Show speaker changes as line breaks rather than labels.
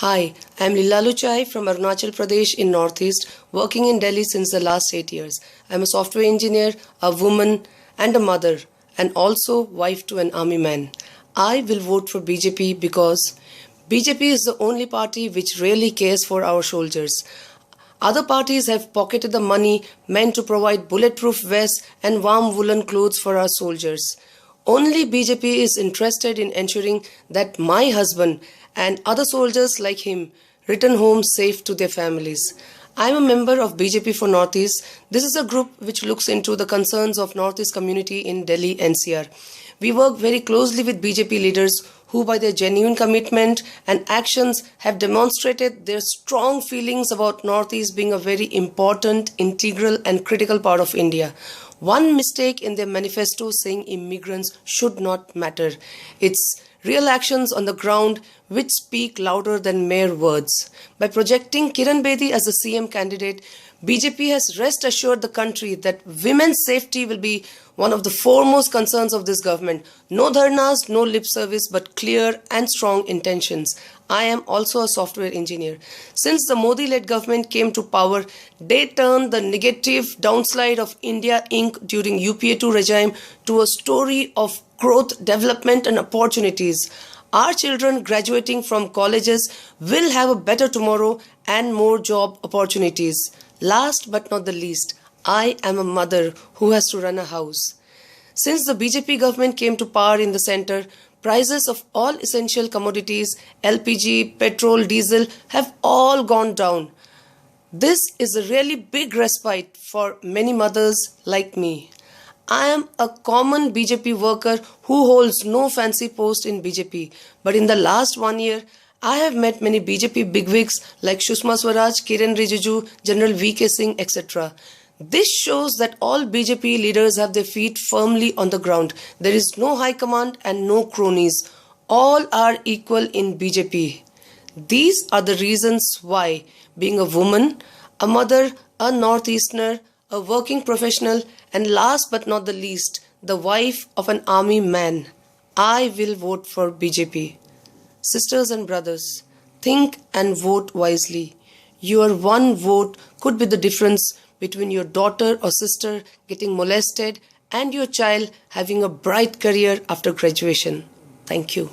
Hi, I'm Lila Luchai from Arunachal Pradesh in Northeast, working in Delhi since the last 8 years. I'm a software engineer, a woman, and a mother, and also wife to an army man. I will vote for BJP because BJP is the only party which really cares for our soldiers. Other parties have pocketed the money meant to provide bulletproof vests and warm woolen clothes for our soldiers. Only BJP is interested in ensuring that my husband and other soldiers like him return home safe to their families. I am a member of BJP for Northeast. This is a group which looks into the concerns of Northeast community in Delhi NCR. We work very closely with BJP leaders who by their genuine commitment and actions have demonstrated their strong feelings about Northeast being a very important, integral and critical part of India. One mistake in their manifesto saying immigrants should not matter. It's real actions on the ground which speak louder than mere words. By projecting Kiran Bedi as the CM candidate, BJP has rest assured the country that women's safety will be one of the foremost concerns of this government. No dharnas, no lip service, but clear and strong intentions. I am also a software engineer. Since the Modi-led government came to power, they turned the negative downslide of India Inc. during UPA2 regime to a story of growth, development and opportunities. Our children graduating from colleges will have a better tomorrow and more job opportunities. Last but not the least, I am a mother who has to run a house. Since the BJP government came to power in the center, prices of all essential commodities, LPG, petrol, diesel have all gone down. This is a really big respite for many mothers like me. I am a common BJP worker who holds no fancy post in BJP, but in the last 1 year, I have met many BJP bigwigs like Sushma Swaraj, Kiren Rijiju, General VK Singh, etc. This shows that all BJP leaders have their feet firmly on the ground. There is no high command and no cronies. All are equal in BJP. These are the reasons why, being a woman, a mother, a northeasterner, a working professional, and last but not the least, the wife of an army man, I will vote for BJP. Sisters and brothers, think and vote wisely. Your one vote could be the difference between your daughter or sister getting molested and your child having a bright career after graduation. Thank you.